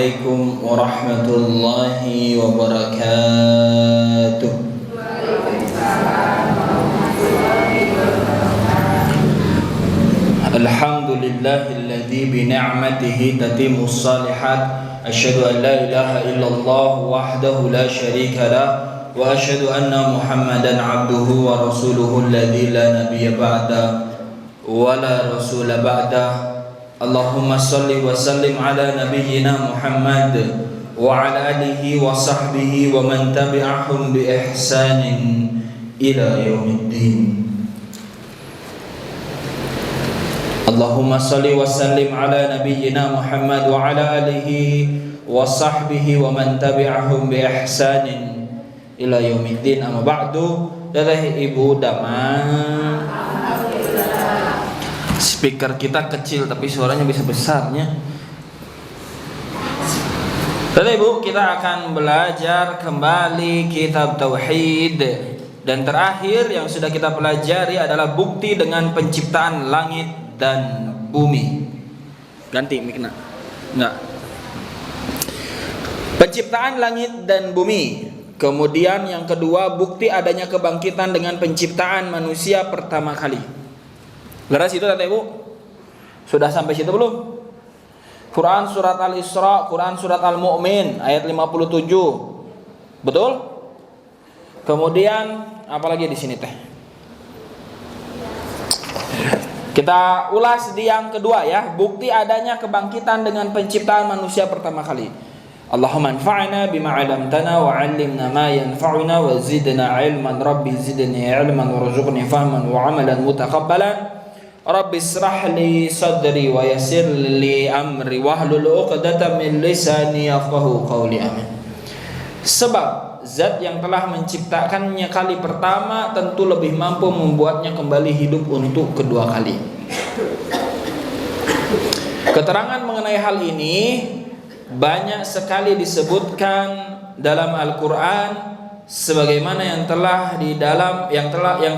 Assalamualaikum warahmatullahi wabarakatuh. Alhamdulillahilladzi bi ni'matihi tatimmus shalihat. Asyhadu an la ilaha illallah wahdahu la syarika lah wa asyhadu anna Muhammadan abduhu wa rasuluhu alladzi la nabiyya ba'da wa la rasula ba'da. Allahumma salli wa sallim ala nabiyyina Muhammad wa ala alihi wa sahbihi wa man tabi'ahum bi ihsanin ila yaumiddin. Allahumma salli wa sallim ala nabiyyina Muhammad wa ala alihi wa sahbihi wa man tabi'ahum bi ihsanin ila yaumiddin. Amma ba'du. Dari Ibu Damang. Speaker kita kecil tapi suaranya bisa besarnya. Bapak Ibu, kita akan belajar kembali kitab Tauhid. Dan terakhir yang sudah kita pelajari adalah bukti dengan penciptaan langit dan bumi. Ganti mikna. Enggak. Penciptaan langit dan bumi. Kemudian yang kedua, bukti adanya kebangkitan dengan penciptaan manusia pertama kali. Leras itu Bapak Ibu? Sudah sampai situ belum? Quran surat Al-Isra, Quran surat Al-Mu'min ayat 57. Betul? Kemudian apalagi di sini teh? Kita ulas di yang kedua ya, bukti adanya kebangkitan dengan penciptaan manusia pertama kali. Allahumma anfa'na bima 'allamtana wa 'allimna ma yanfa'una wa zidna 'ilman rabbi zidni 'ilman warzuqni fahman wa 'amalan mutaqabbalan. Rabbi israh li sadri wa yassir li amri wahlul 'uqdatam min lisani yafqahu qawli. Amin. Sebab zat yang telah menciptakannya kali pertama tentu lebih mampu membuatnya kembali hidup untuk kedua kali. Keterangan mengenai hal ini banyak sekali disebutkan dalam Al-Qur'an sebagaimana yang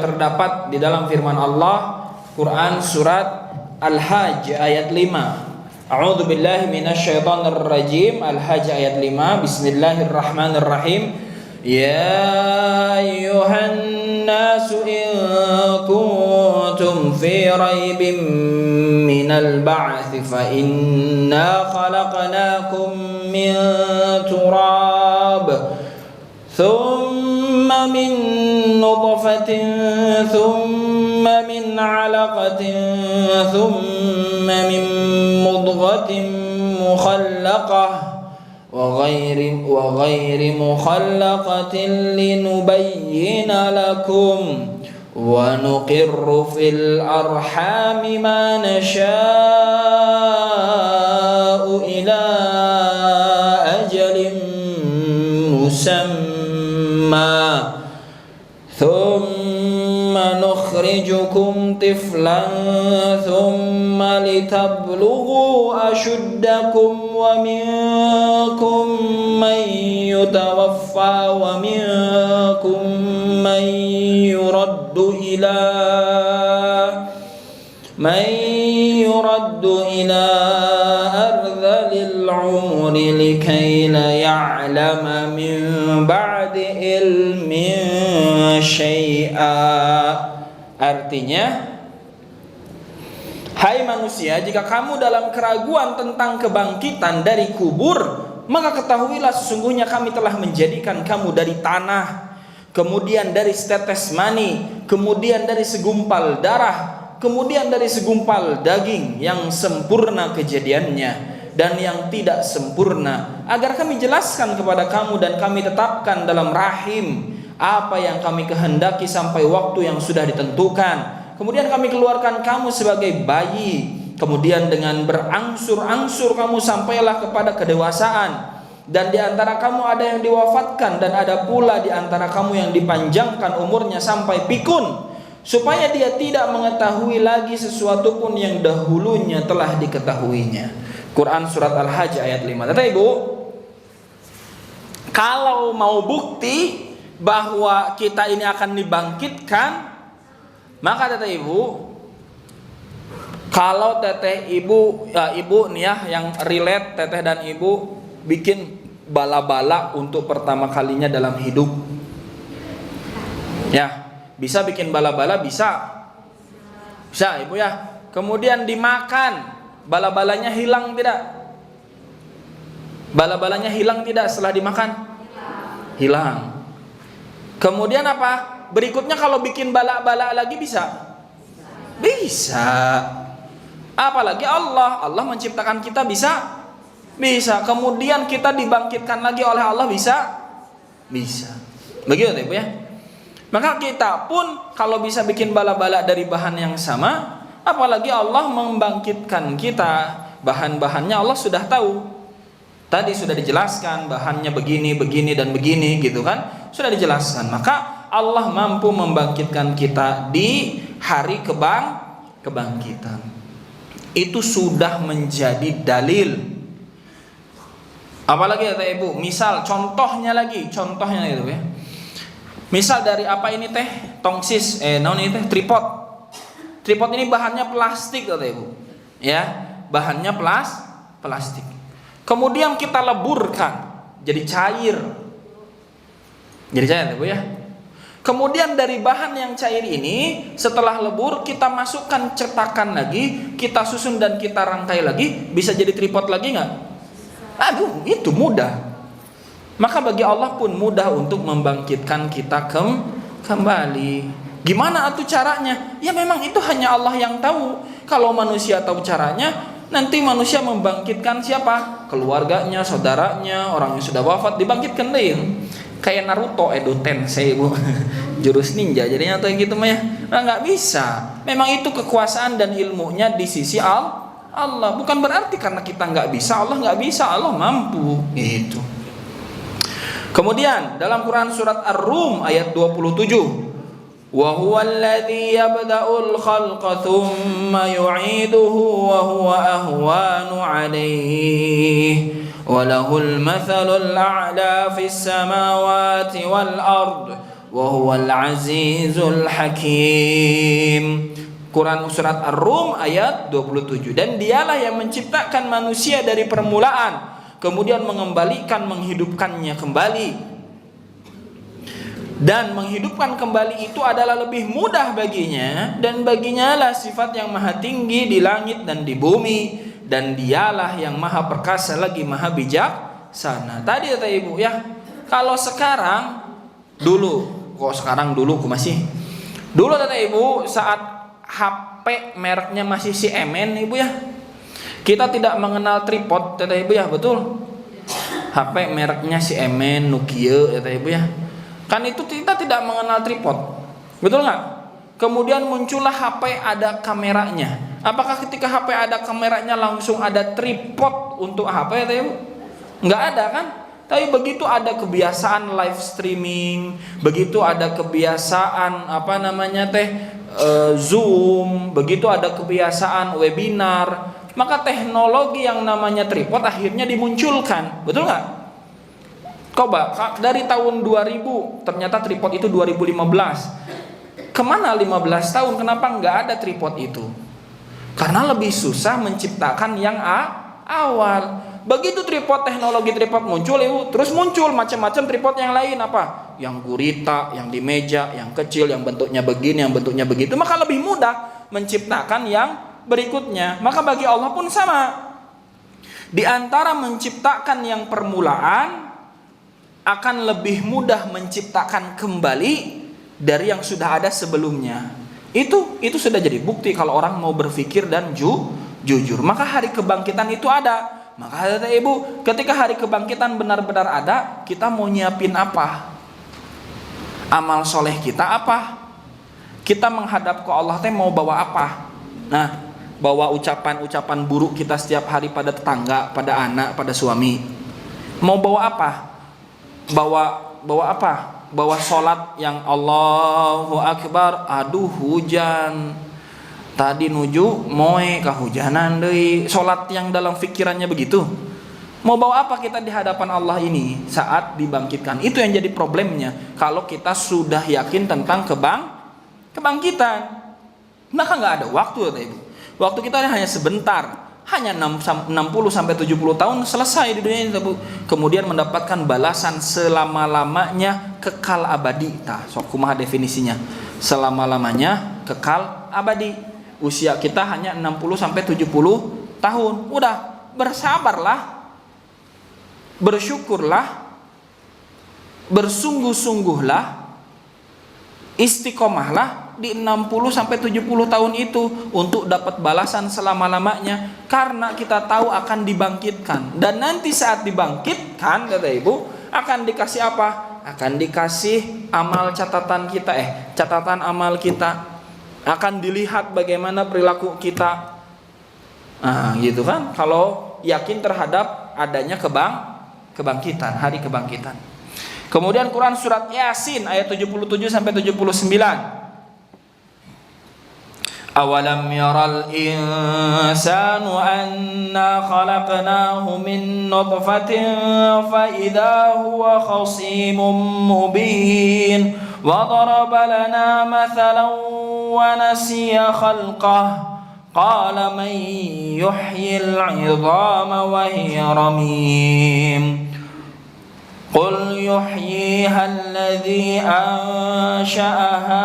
terdapat di dalam firman Allah Quran surat Al-Hajj ayat 5. A'udzu billahi minasyaitonir rajim. Al-Hajj ayat 5. Bismillahirrahmanirrahim. Ya ayyuhan nasu in kuntum fi raibin minal ba'tsi fa inna khalaqnakum min turab thumma min nutfatin thumma min 'alaqatin thumma min mudghatin mukhallaqah wa ghairi mukhallaqatin linubayyina lakum wa nuqirru fil arhami ma nasha'u ila ajalin musamma thumma nukhrijukum tiflan thumma litablughu ashuddakum wa minkum man yutawaffa wa minkum man yuraddu ila ardhalil umri likay la ya'lama min ba'di ilmin syai'a. Artinya, hai manusia, jika kamu dalam keraguan tentang kebangkitan dari kubur, maka ketahuilah sesungguhnya kami telah menjadikan kamu dari tanah, kemudian dari setetes mani, kemudian dari segumpal darah, kemudian dari segumpal daging yang sempurna kejadiannya dan yang tidak sempurna, agar kami jelaskan kepada kamu dan kami tetapkan dalam rahim apa yang kami kehendaki sampai waktu yang sudah ditentukan. Kemudian kami keluarkan kamu sebagai bayi, kemudian dengan berangsur-angsur kamu sampailah kepada kedewasaan. Dan di antara kamu ada yang diwafatkan dan ada pula di antara kamu yang dipanjangkan umurnya sampai pikun, supaya dia tidak mengetahui lagi sesuatu pun yang dahulunya telah diketahuinya. Quran surat Al-Hajj ayat 5. Kata Ibu, kalau mau bukti bahwa kita ini akan dibangkitkan, maka kata Ibu, kalau teteh ibu nih ya yang relate teteh dan ibu bikin bala-bala untuk pertama kalinya dalam hidup? Ya, bisa bikin bala-bala, bisa Ibu ya. Kemudian dimakan, bala-balanya hilang tidak? Bala-balanya hilang tidak setelah dimakan? Hilang. Kemudian apa? Berikutnya kalau bikin bala-bala lagi bisa? Bisa. Apalagi Allah menciptakan kita bisa? Bisa. Kemudian kita dibangkitkan lagi oleh Allah bisa? Bisa. Begitu Ibu ya. Maka kita pun kalau bisa bikin bala-bala dari bahan yang sama, apalagi Allah membangkitkan kita, bahan-bahannya Allah sudah tahu. Tadi sudah dijelaskan bahannya begini, begini dan begini gitu kan? Sudah dijelaskan. Maka Allah mampu membangkitkan kita di hari kebangkitan. Itu sudah menjadi dalil. Apalagi kata Ibu, misal contohnya itu ya. Misal dari apa ini teh? Tongsis, naon ini teh? Tripod. Tripod ini bahannya plastik kata Ibu. Ya, bahannya plastik. Kemudian kita leburkan jadi cair. Jadi cair Ibu ya. Kemudian dari bahan yang cair ini setelah lebur kita masukkan cetakan lagi, kita susun dan kita rangkai lagi, bisa jadi tripod lagi nggak? Aduh, itu mudah. Maka bagi Allah pun mudah untuk membangkitkan kita kembali. Gimana atuh caranya? Ya memang itu hanya Allah yang tahu. Kalau manusia tahu caranya, nanti manusia membangkitkan siapa? Keluarganya, saudaranya, orang yang sudah wafat dibangkitkan deh. Kayak Naruto, Edo Tensei Bu. Jurus ninja jadinya atau gitu mah ya. Nah, nggak bisa. Memang itu kekuasaan dan ilmunya di sisi Allah. Bukan berarti karena kita nggak bisa, Allah nggak bisa, Allah mampu. Itu. Kemudian dalam Quran surat Ar-Rum ayat 27, wa huwal ladzi yabda'ul khalqa tsumma yu'iduhu wa huwa ahwanu 'alaihi wa lahul mathalul a'la fis samawati wal ard wa huwal azizul hakim. Quran surat Ar-Rum ayat 27. Dan dialah yang menciptakan manusia dari permulaan, kemudian menghidupkannya kembali. Dan menghidupkan kembali itu adalah lebih mudah baginya, dan baginya lah sifat yang maha tinggi di langit dan di bumi, dan dialah yang maha perkasa lagi maha bijaksana. Tadi kata Ibu ya, kalau sekarang dulu kata Ibu saat HP mereknya masih si Emen Ibu ya, kita tidak mengenal tripod kata Ibu ya, betul? HP mereknya si Emen, Nokia kata Ibu ya. Kan itu kita tidak mengenal tripod. Betul nggak? Kemudian muncullah HP ada kameranya. Apakah ketika HP ada kameranya langsung ada tripod untuk HP kata Ibu? Nggak ada kan? Tapi begitu ada kebiasaan live streaming, begitu ada kebiasaan Zoom, begitu ada kebiasaan webinar, maka teknologi yang namanya tripod akhirnya dimunculkan. Betul nggak? Coba dari tahun 2000 ternyata tripod itu 2015. Kemana 15 tahun? Kenapa nggak ada tripod itu? Karena lebih susah menciptakan yang awal. Begitu teknologi tripod muncul, terus muncul macam-macam tripod yang lain apa? Yang gurita, yang di meja, yang kecil, yang bentuknya begini, yang bentuknya begitu. Maka lebih mudah menciptakan yang berikutnya. Maka bagi Allah pun sama. Di antara menciptakan yang permulaan akan lebih mudah menciptakan kembali dari yang sudah ada sebelumnya. Itu sudah jadi bukti kalau orang mau berpikir dan jujur. Maka hari kebangkitan itu ada. Maka kata Ibu, ketika hari kebangkitan benar-benar ada, kita mau nyiapin apa? Amal soleh kita apa? Kita menghadap ke Allah mau bawa apa? Nah, bawa ucapan-ucapan buruk kita setiap hari pada tetangga, pada anak, pada suami. Mau bawa apa? Bawa apa? Bawa sholat yang Allahu Akbar, aduh hujan. Tadi nuju moe kahujanan deui. Sholat yang dalam pikirannya begitu. Mau bawa apa kita di hadapan Allah ini saat dibangkitkan? Itu yang jadi problemnya. Kalau kita sudah yakin tentang kebangkitan, maka nggak ada waktu kata Ibu. Waktu kita hanya sebentar. hanya 60 sampai 70 tahun selesai di dunia ini, Bu. Kemudian mendapatkan balasan selama-lamanya kekal abadi. Tah, sok kumaha definisinya? Selama-lamanya kekal abadi. Usia kita hanya 60 sampai 70 tahun. Udah, bersabarlah. Bersyukurlah. Bersungguh-sungguhlah. Istiqomahlah di 60 sampai 70 tahun itu untuk dapat balasan selama-lamanya, karena kita tahu akan dibangkitkan. Dan nanti saat dibangkitkan, kata Ibu, akan dikasih apa? Akan dikasih amal catatan kita, catatan amal kita. Akan dilihat bagaimana perilaku kita. Nah, gitu kan? Kalau yakin terhadap adanya kebangkitan, hari kebangkitan. Kemudian Quran surat Yasin ayat 77 sampai 79. Awalam yaral insanu anna khalaqnahu min nutfatin fa idza huwa khasimun mubin wa daraba lana mathalan wa nasiya khalqah qala man yuhyil 'idhama wa hiya ramim qul yuhyiha alladhi ansha'aha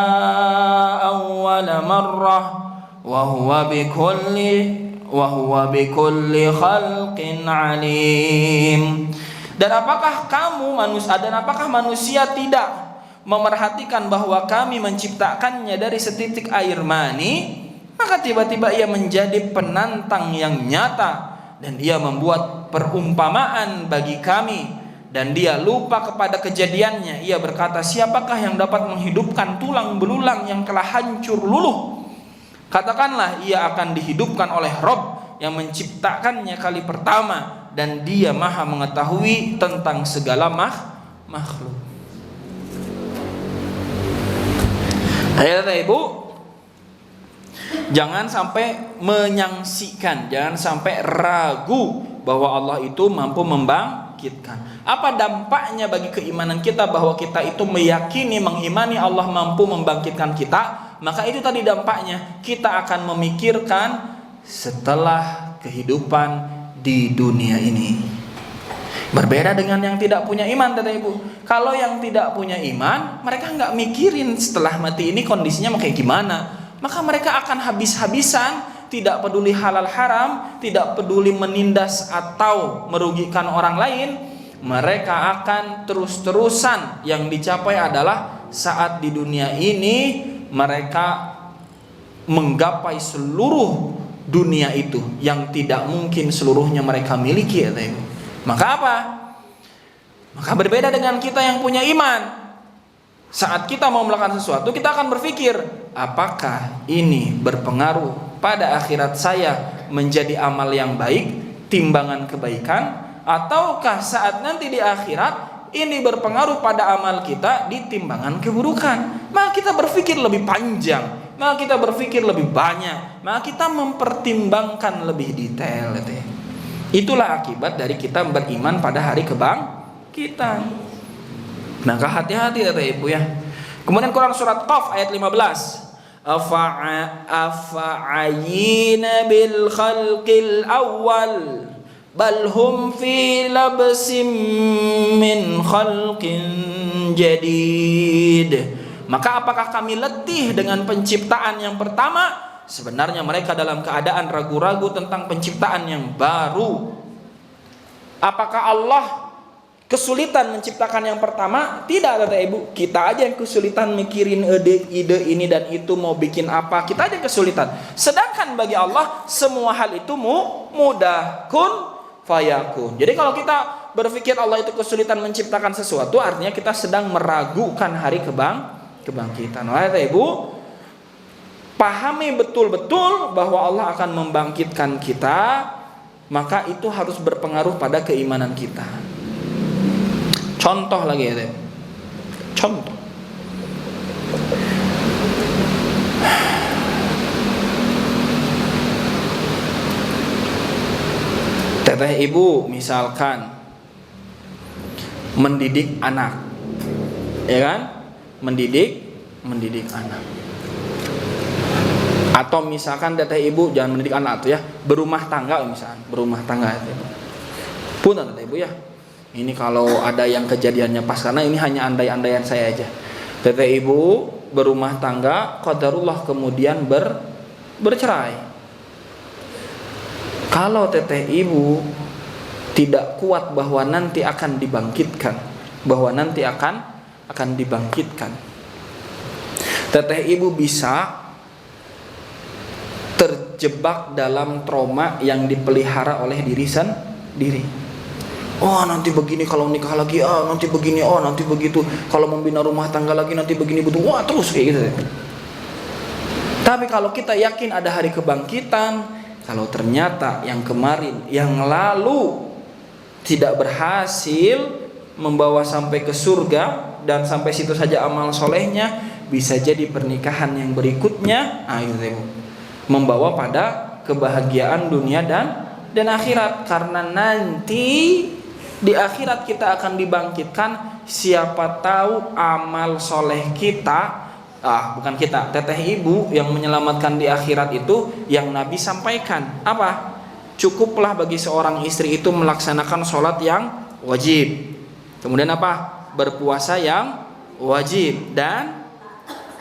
awwala marrah wa huwa bikulli khalqin alim. Dan apakah manusia tidak memerhatikan bahwa kami menciptakannya dari setitik air mani, maka tiba-tiba ia menjadi penantang yang nyata, dan ia membuat perumpamaan bagi kami, dan dia lupa kepada kejadiannya. Ia berkata, siapakah yang dapat menghidupkan tulang belulang yang telah hancur luluh? Katakanlah, ia akan dihidupkan oleh Rabb yang menciptakannya kali pertama, dan dia maha mengetahui tentang segala makhluk. Ayo Ibu, jangan sampai menyaksikan, jangan sampai ragu bahwa Allah itu mampu membangkitkan. Apa dampaknya bagi keimanan kita bahwa kita itu meyakini, mengimani Allah mampu membangkitkan kita? Maka itu tadi dampaknya, kita akan memikirkan setelah kehidupan di dunia ini. Berbeda dengan yang tidak punya iman, kata Ibu. Kalau yang tidak punya iman, mereka nggak mikirin setelah mati ini kondisinya mau kayak gimana. Maka mereka akan habis-habisan, tidak peduli halal haram, tidak peduli menindas atau merugikan orang lain. Mereka akan terus-terusan, yang dicapai adalah saat di dunia ini mereka menggapai seluruh dunia itu yang tidak mungkin seluruhnya mereka miliki, kata Ibu. Maka apa? Maka berbeda dengan kita yang punya iman. Saat kita mau melakukan sesuatu, kita akan berpikir, apakah ini berpengaruh pada akhirat saya menjadi amal yang baik, timbangan kebaikan, ataukah saat nanti di akhirat ini berpengaruh pada amal kita di timbangan keburukan. Maka kita berpikir lebih panjang, maka kita berpikir lebih banyak, maka kita mempertimbangkan lebih detail. Itulah akibat dari kita beriman pada hari kebangkitan. Maka hati-hati, kata Ibu ya. Kemudian Quran surat Qaf ayat 15. Afa'ayina bil khalqil awal bal hum fi labsim min khalqin jadid. Maka apakah kami letih dengan penciptaan yang pertama? Sebenarnya mereka dalam keadaan ragu-ragu tentang penciptaan yang baru. Apakah Allah kesulitan menciptakan yang pertama? Tidak, kata Ibu. Kita aja yang kesulitan mikirin ide ini dan itu mau bikin apa. Kita aja yang kesulitan. Sedangkan bagi Allah semua hal itu mudah. Kun fayakun. Jadi kalau kita berpikir Allah itu kesulitan menciptakan sesuatu, artinya kita sedang meragukan hari kebangkitan. Wahai Ibu, pahami betul-betul bahwa Allah akan membangkitkan kita, maka itu harus berpengaruh pada keimanan kita. Contoh lagi ya, contoh. Teteh ibu misalkan mendidik anak, ya kan? Mendidik anak. Atau misalkan teteh ibu jangan mendidik anak tuh ya, berumah tangga misalkan, berumah tangga itu. Punten teteh ibu ya. Ini kalau ada yang kejadiannya pas, karena ini hanya andai-andaian saya aja. Teteh ibu berumah tangga, qadarullah kemudian bercerai. Kalau teteh ibu tidak kuat bahwa nanti akan dibangkitkan, teteh ibu bisa terjebak dalam trauma yang dipelihara oleh diri sendiri. Oh nanti begini kalau nikah lagi, nanti begini, nanti begitu, kalau membina rumah tangga lagi nanti begini betul, wah terus kayak gitu. Tapi kalau kita yakin ada hari kebangkitan, kalau ternyata yang kemarin, yang lalu tidak berhasil membawa sampai ke surga dan sampai situ saja amal solehnya, bisa jadi pernikahan yang berikutnya membawa pada kebahagiaan dunia dan akhirat. Karena nanti di akhirat kita akan dibangkitkan, siapa tahu amal soleh kita, bukan kita, teteh ibu yang menyelamatkan di akhirat itu yang Nabi sampaikan. Apa? Cukuplah bagi seorang istri itu melaksanakan sholat yang wajib, kemudian apa? Berpuasa yang wajib dan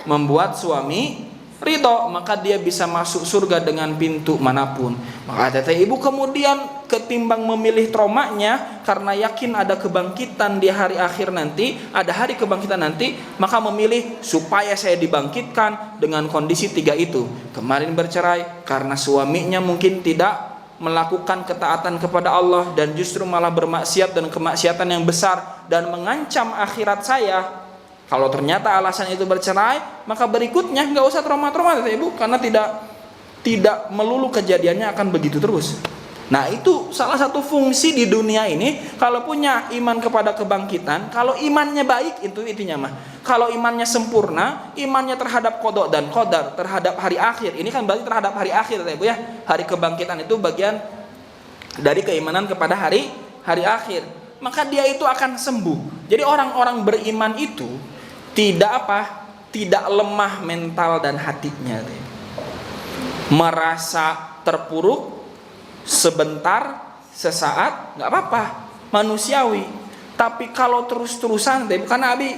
membuat suami ridho, maka dia bisa masuk surga dengan pintu manapun. Maka teteh ibu kemudian ketimbang memilih traumanya karena yakin ada kebangkitan di hari akhir nanti, ada hari kebangkitan nanti, maka memilih supaya saya dibangkitkan dengan kondisi 3 itu. Kemarin bercerai karena suaminya mungkin tidak melakukan ketaatan kepada Allah dan justru malah bermaksiat dan kemaksiatan yang besar dan mengancam akhirat saya. Kalau ternyata alasan itu bercerai, maka berikutnya nggak usah trauma-trauma teteh ibu, karena tidak melulu kejadiannya akan begitu terus. Nah itu salah satu fungsi di dunia ini. Kalau punya iman kepada kebangkitan, kalau imannya baik, itu intinya mah. Kalau imannya sempurna, imannya terhadap qada dan qadar, terhadap hari akhir. Ini kan berarti terhadap hari akhir teteh ibu ya. Hari kebangkitan itu bagian dari keimanan kepada hari akhir. Maka dia itu akan sembuh. Jadi orang-orang beriman itu tidak lemah mental dan hatinya, merasa terpuruk sebentar, sesaat, nggak apa-apa, manusiawi. Tapi kalau terus-terusan, bukan Abi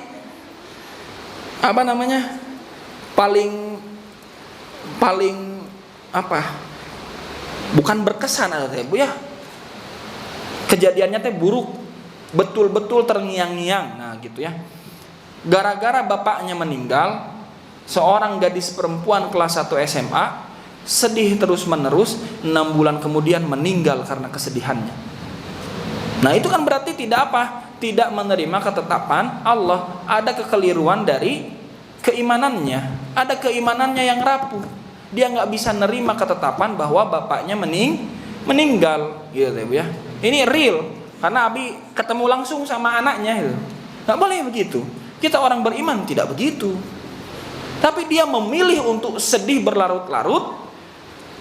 paling bukan berkesan Bu ya, kejadiannya buruk, betul-betul terngiang-ngiang. Nah gitu ya. Gara-gara bapaknya meninggal, seorang gadis perempuan kelas 1 SMA sedih terus-menerus, 6 bulan kemudian meninggal karena kesedihannya. Nah itu kan berarti tidak menerima ketetapan Allah. Ada kekeliruan dari keimanannya, ada keimanannya yang rapuh. Dia nggak bisa nerima ketetapan bahwa bapaknya meninggal gitu ya. Ini real, karena Abi ketemu langsung sama anaknya itu. Nggak boleh begitu. Kita orang beriman tidak begitu. Tapi dia memilih untuk sedih berlarut-larut,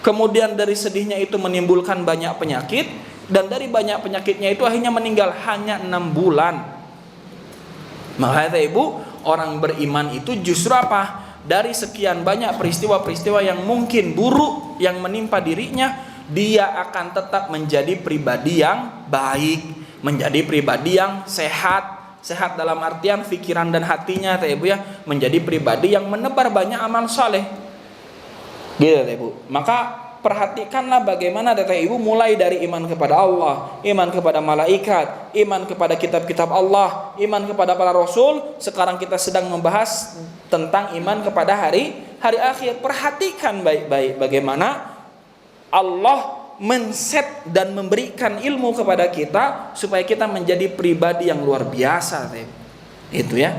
kemudian dari sedihnya itu menimbulkan banyak penyakit, dan dari banyak penyakitnya itu akhirnya meninggal hanya 6 bulan. Makanya ibu, orang beriman itu justru apa? Dari sekian banyak peristiwa-peristiwa yang mungkin buruk yang menimpa dirinya, dia akan tetap menjadi pribadi yang baik, menjadi pribadi yang sehat dalam artian pikiran dan hatinya Ibu ya, menjadi pribadi yang menebar banyak amal soleh gitu Ibu. Maka perhatikanlah bagaimana Ibu mulai dari iman kepada Allah, iman kepada malaikat, iman kepada kitab-kitab Allah, iman kepada para rasul. Sekarang kita sedang membahas tentang iman kepada hari akhir. Perhatikan baik-baik bagaimana Allah men-set dan memberikan ilmu kepada kita supaya kita menjadi pribadi yang luar biasa. Itu ya.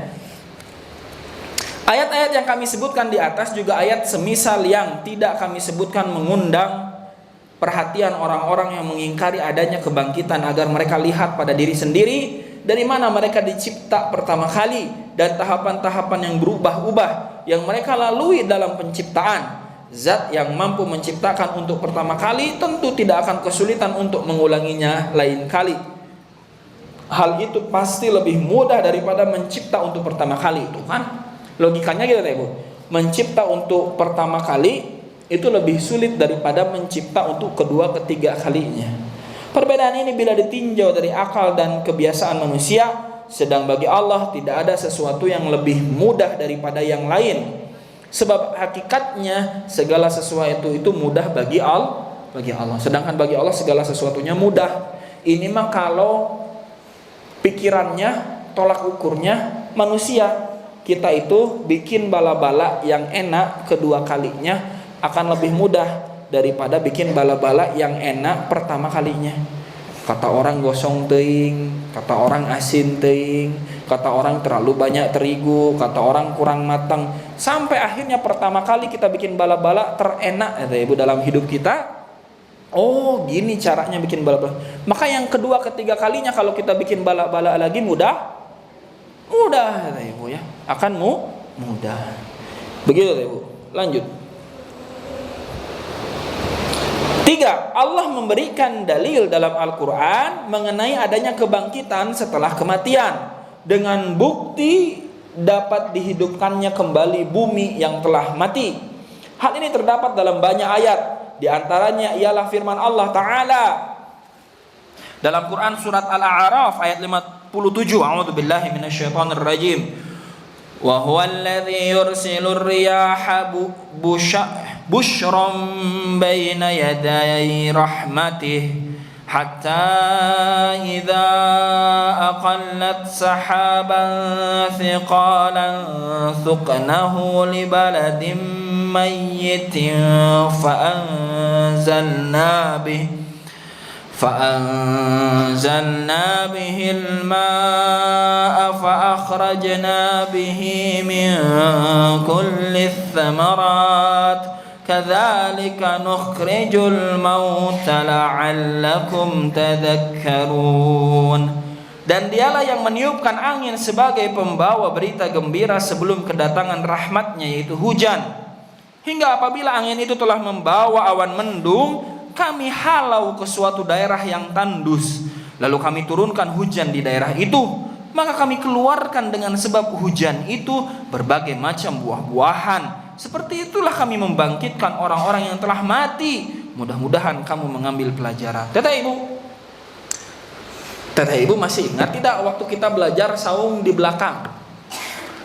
Ayat-ayat yang kami sebutkan di atas juga ayat semisal yang tidak kami sebutkan mengundang perhatian orang-orang yang mengingkari adanya kebangkitan, agar mereka lihat pada diri sendiri dari mana mereka dicipta pertama kali dan tahapan-tahapan yang berubah-ubah yang mereka lalui dalam penciptaan. Zat yang mampu menciptakan untuk pertama kali tentu tidak akan kesulitan untuk mengulanginya lain kali. Hal itu pasti lebih mudah daripada mencipta untuk pertama kali. Itu kan logikanya gitu Ibu. Mencipta untuk pertama kali itu lebih sulit daripada mencipta untuk kedua ketiga kalinya. Perbedaan ini bila ditinjau dari akal dan kebiasaan manusia, sedang bagi Allah tidak ada sesuatu yang lebih mudah daripada yang lain. Sebab hakikatnya segala sesuatu itu mudah bagi Allah. Sedangkan bagi Allah segala sesuatunya mudah. Ini mah kalau pikirannya, tolak ukurnya manusia. Kita itu bikin bala-bala yang enak kedua kalinya akan lebih mudah daripada bikin bala-bala yang enak pertama kalinya. Kata orang gosong teuing, kata orang asin teuing, kata orang terlalu banyak terigu, kata orang kurang matang. Sampai akhirnya pertama kali kita bikin bala-bala terenak ya Ibu dalam hidup kita. Oh, gini caranya bikin bala-bala. Maka yang kedua ketiga kalinya kalau kita bikin bala-bala lagi mudah ya Ibu ya. Akan mudah. Begitu ya Ibu. Lanjut. 3. Allah memberikan dalil dalam Al-Quran mengenai adanya kebangkitan setelah kematian dengan bukti dapat dihidupkannya kembali bumi yang telah mati. Hal ini terdapat dalam banyak ayat. Di antaranya ialah firman Allah Ta'ala dalam Quran surat Al-A'raf ayat 57. A'udzubillahi minasyaitonir rajim. Wa huwal ladzi yursilur riyaha busyran baina yaday rahmatih hatta idza aqallat sahaban thiqalan thuqnahu li baladin mayyitin فأنزلنا به الماء فأخرجنا به من كل الثمرات كذلك نخرج الموتى لعلكم تذكرون. Dan dialah yang meniupkan angin sebagai pembawa berita gembira sebelum kedatangan rahmatnya yaitu hujan. Hingga apabila angin itu telah membawa awan mendung, kami halau ke suatu daerah yang tandus, lalu kami turunkan hujan di daerah itu. Maka kami keluarkan dengan sebab hujan itu berbagai macam buah-buahan. Seperti itulah kami membangkitkan orang-orang yang telah mati. Mudah-mudahan kamu mengambil pelajaran. Teteh Ibu masih ingat tidak waktu kita belajar saung di belakang,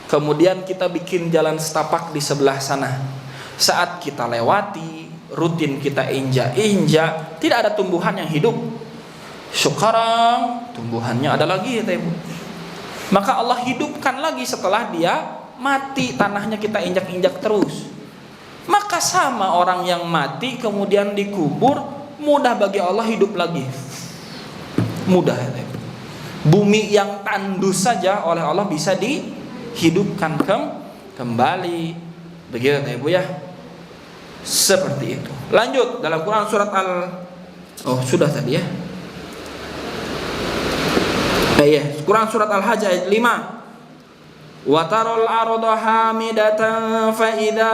kemudian kita bikin jalan setapak di sebelah sana. Saat kita lewati, rutin kita injak-injak, tidak ada tumbuhan yang hidup. Sekarang tumbuhannya ada lagi ya Ibu. Maka Allah hidupkan lagi setelah dia mati, tanahnya kita injak-injak terus. Maka sama orang yang mati kemudian dikubur, mudah bagi Allah hidup lagi. Mudah ya Ibu. Bumi yang tandus saja oleh Allah bisa dihidupkan kembali. Begitu ya Ibu ya. Seperti itu. Lanjut dalam Quran surat sudah tadi ya. Quran surat Al-Hajj ayat 5. Wa taral arda hamidatan fa idza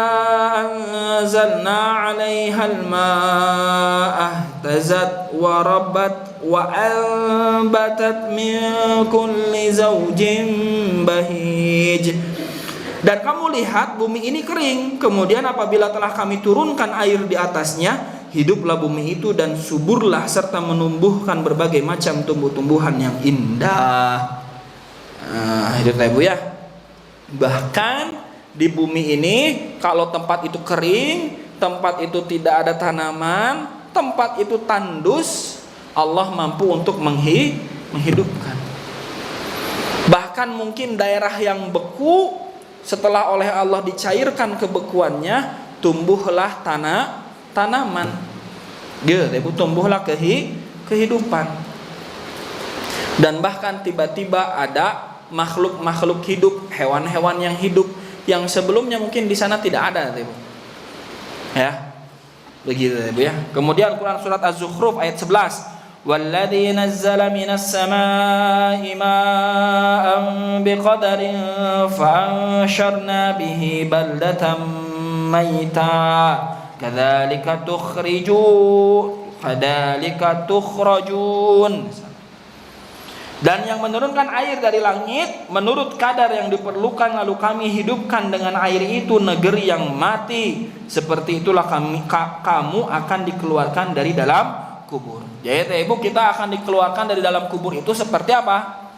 anzalna 'alaiha al-ma'a ihtazat wa rabbat wa anbatat min kulli zawjin bahij. Dan kamu lihat bumi ini kering, kemudian apabila telah kami turunkan air di atasnya, hiduplah bumi itu dan suburlah serta menumbuhkan berbagai macam tumbuh-tumbuhan yang indah. Itu Ibu ya. Bahkan di bumi ini kalau tempat itu kering, tempat itu tidak ada tanaman, tempat itu tandus, Allah mampu untuk menghidupkan. Bahkan mungkin daerah yang beku, setelah oleh Allah dicairkan kebekuannya, tumbuhlah tanaman. Ibu, tumbuhlah kehidupan. Dan bahkan tiba-tiba ada makhluk-makhluk hidup, hewan-hewan yang hidup yang sebelumnya mungkin di sana tidak ada, Ibu. Ya. Begitu Ibu ya. Kemudian Quran surat Az-Zukhruf ayat 11. وَالَّذِي نَزَّلَ مِنَ السَّمَاءِ مَاءً بِقَدَرٍ فَأَنشَرْنَا بِهِ بَلْدَةً مَيْتًا كَذَلِكَ تُخْرَجُونَ. Dan yang menurunkan air dari langit menurut kadar yang diperlukan, lalu kami hidupkan dengan air itu negeri yang mati. Seperti itulah kamu akan dikeluarkan dari dalam kubur. Jadi Ibu, kita akan dikeluarkan dari dalam kubur itu seperti apa?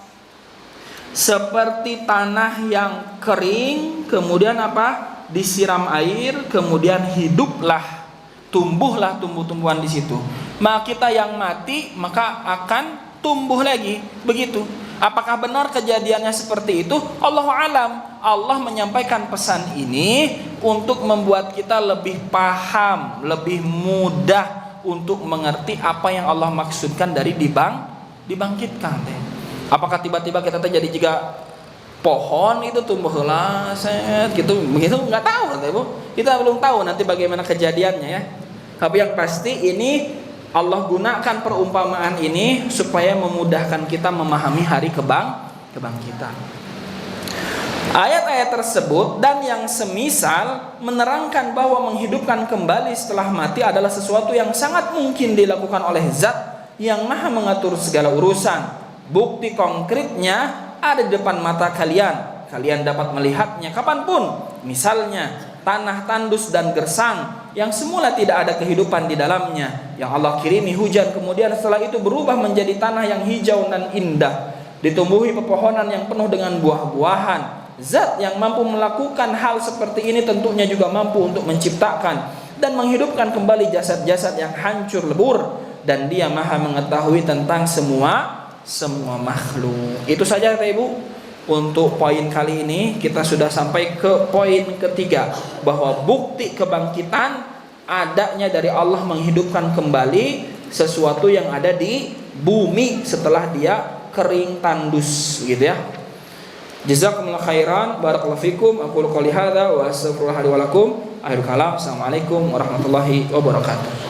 Seperti tanah yang kering, kemudian apa? Disiram air, kemudian hiduplah, tumbuhlah tumbuh-tumbuhan di situ. Maka kita yang mati maka akan tumbuh lagi, begitu. Apakah benar kejadiannya seperti itu? Allahu alam. Allah menyampaikan pesan ini untuk membuat kita lebih paham, lebih mudah untuk mengerti apa yang Allah maksudkan dari dibangkitkan. Apakah tiba-tiba kita jadi juga pohon itu tumbuh lah, gitu, begitu? Nggak tahu, Ibu. Kita belum tahu nanti bagaimana kejadiannya ya. Tapi yang pasti ini Allah gunakan perumpamaan ini supaya memudahkan kita memahami hari kebangkitan. Ayat-ayat tersebut dan yang semisal menerangkan bahwa menghidupkan kembali setelah mati adalah sesuatu yang sangat mungkin dilakukan oleh Zat yang Maha mengatur segala urusan. Bukti konkretnya ada di depan mata kalian. Kalian dapat melihatnya kapanpun. Misalnya tanah tandus dan gersang yang semula tidak ada kehidupan di dalamnya, yang Allah kirimi hujan, kemudian setelah itu berubah menjadi tanah yang hijau dan indah, ditumbuhi pepohonan yang penuh dengan buah-buahan. Zat yang mampu melakukan hal seperti ini tentunya juga mampu untuk menciptakan dan menghidupkan kembali jasad-jasad yang hancur lebur, dan Dia Maha mengetahui tentang semua makhluk. Itu saja Ibu. Untuk poin kali ini kita sudah sampai ke poin ketiga, bahwa bukti kebangkitan adanya dari Allah menghidupkan kembali sesuatu yang ada di bumi setelah dia kering tandus, gitu ya. Jazakumullah khairan, barakallahu fikum. Aku qouli hadza wa astaghfirullah li wa lakum. Akhirul kalam. Assalamualaikum warahmatullahi wabarakatuh.